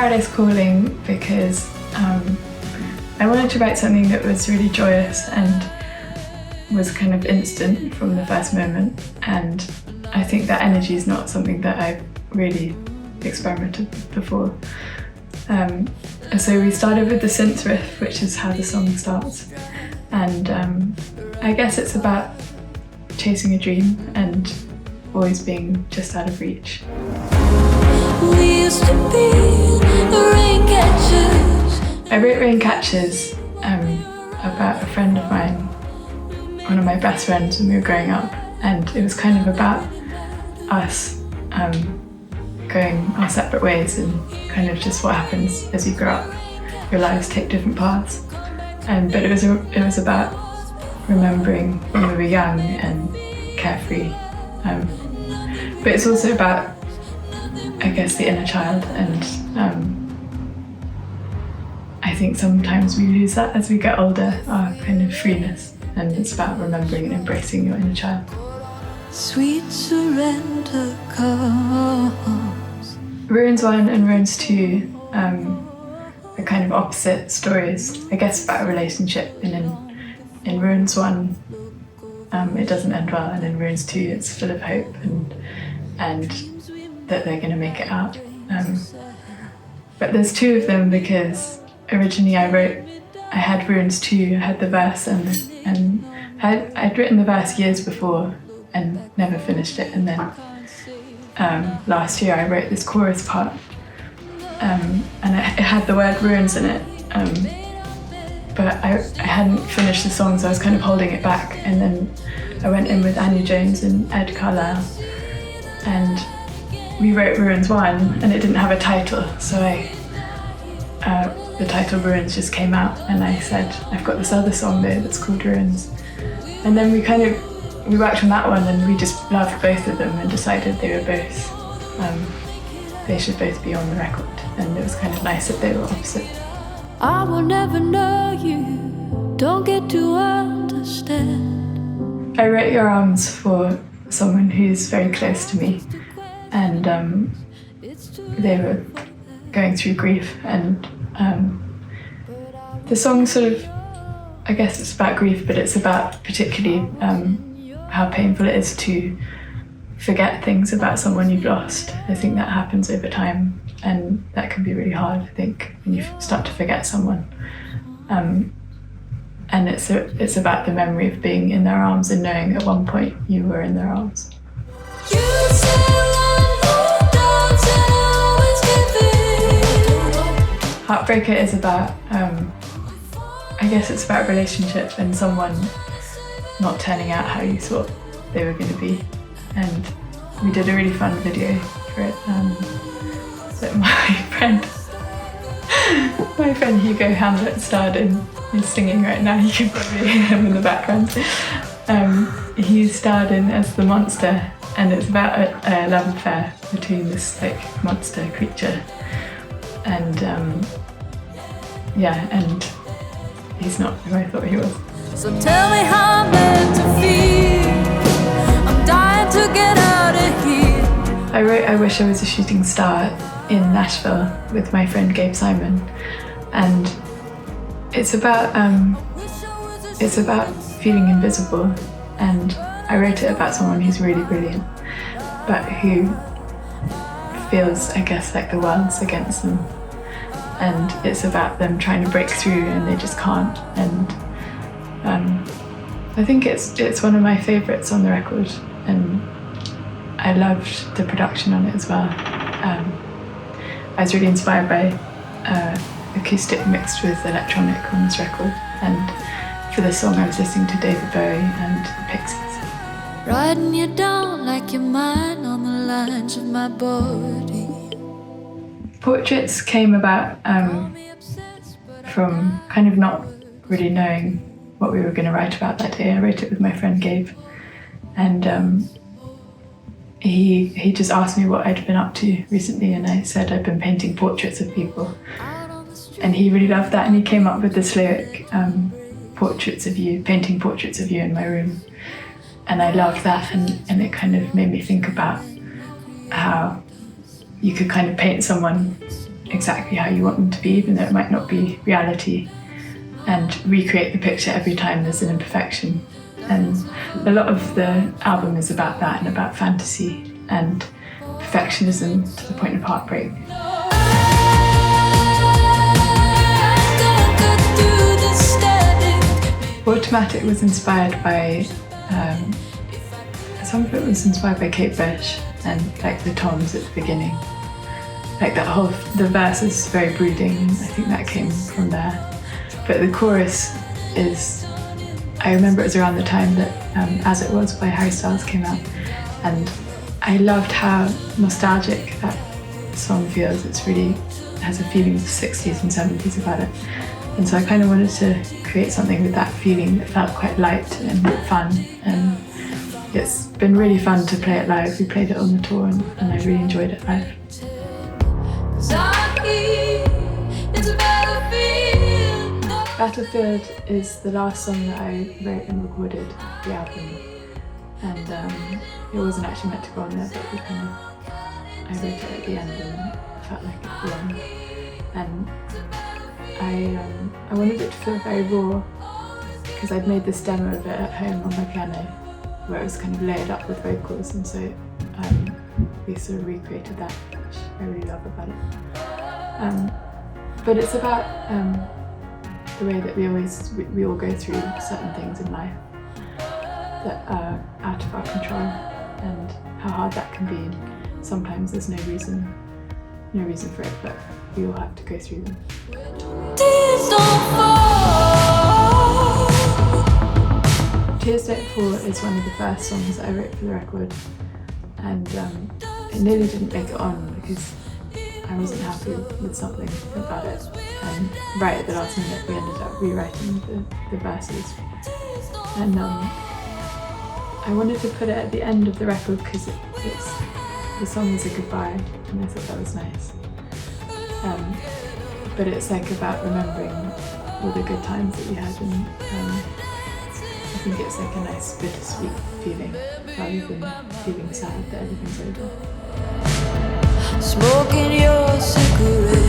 Paradise Calling because I wanted to write something that was really joyous and was kind of instant from the first moment, and I think that energy is not something that I've really experimented before. So we started with the synth riff, which is how the song starts, and I guess it's about chasing a dream and always being just out of reach. We used to be rain catchers. I wrote Rain Catchers about a friend of mine, one of my best friends when we were growing up, and it was kind of about us going our separate ways and kind of just what happens as you grow up. Your lives take different paths, but it was about remembering when we were young and carefree. But it's also about, I guess, the inner child, and I think sometimes we lose that as we get older, our kind of freeness, and it's about remembering and embracing your inner child. Sweet surrender comes. Ruins 1 and Ruins 2 are kind of opposite stories, I guess, about a relationship, and in Ruins 1 it doesn't end well, and in Ruins 2 it's full of hope and that they're going to make it out. But there's two of them because originally I had Ruins 2, I had the verse and I'd written the verse years before and never finished it, and then last year I wrote this chorus part and it had the word ruins in it, but I hadn't finished the song, so I was kind of holding it back, and then I went in with Anya Jones and Ed Carlisle and we wrote Ruins 1 and it didn't have a title, so the title Ruins just came out, and I said, I've got this other song there that's called Ruins. And then we worked on that one and we just loved both of them and decided they were both, they should both be on the record, and it was kind of nice that they were opposite. I will never know you, don't get to understand. I wrote Your Arms for someone who's very close to me, and they were going through grief, and the song sort of, I guess it's about grief, but it's about particularly how painful it is to forget things about someone you've lost. I think that happens over time, and that can be really hard, I think, when you start to forget someone. And it's about the memory of being in their arms and knowing at one point you were in their arms. Heartbreaker is about, I guess it's about a relationship and someone not turning out how you thought they were going to be. And we did a really fun video for it that my friend Hugo Hamlet starred in. He's singing right now, you can probably hear him in the background. He starred in as the monster, and it's about a love affair between this monster creature and and he's not who I thought he was. So tell me how I'm meant to feel. I'm dying to get out of here. I wrote I Wish I Was a Shooting Star in Nashville with my friend Gabe Simon, and it's about feeling invisible, and I wrote it about someone who's really brilliant but who feels, I guess, like the world's against them, and it's about them trying to break through and they just can't, and I think it's one of my favourites on the record, and I loved the production on it as well. I was really inspired by acoustic mixed with electronic on this record, and for this song I was listening to David Bowie and the Pixies. Writing you down like you're mine on the lines of my body. Portraits came about from kind of not really knowing what we were going to write about that day. I wrote it with my friend Gabe, and he just asked me what I'd been up to recently, and I said I'd been painting portraits of people, and he really loved that, and he came up with this lyric, portraits of you, painting portraits of you in my room, and I loved that, and it kind of made me think about how you could kind of paint someone exactly how you want them to be, even though it might not be reality, and recreate the picture every time there's an imperfection. And a lot of the album is about that and about fantasy and perfectionism to the point of heartbreak. Automatic was inspired by, some of it was inspired by Kate Bush and like the toms at the beginning. Like the verse is very brooding, I think that came from there. But the chorus is, I remember it was around the time that As It Was by Harry Styles came out, and I loved how nostalgic that song feels. It has a feeling of the 60s and 70s about it. And so I kind of wanted to create something with that feeling that felt quite light and fun. And it's been really fun to play it live. We played it on the tour and I really enjoyed it live. Battlefield is the last song that I wrote and recorded for the album. And it wasn't actually meant to go on there, but I wrote it at the end and it felt like it belonged. And I wanted it to feel very raw because I'd made this demo of it at home on my piano where it was kind of layered up with vocals, and so we sort of recreated that, which I really love about it. But it's about the way that we all go through certain things in life that are out of our control and how hard that can be. And sometimes there's no reason for it, but we all have to go through them. Tears Don't Fall is one of the first songs that I wrote for the record, and it nearly didn't make it on because I wasn't happy with something about it, and right at the last minute we ended up rewriting the verses. And I wanted to put it at the end of the record because the song is a goodbye, and I thought that was nice. But it's like about remembering all the good times that we had, and I think it's like a nice bittersweet feeling rather than feeling sad that everything's over. Smoking your cigarette.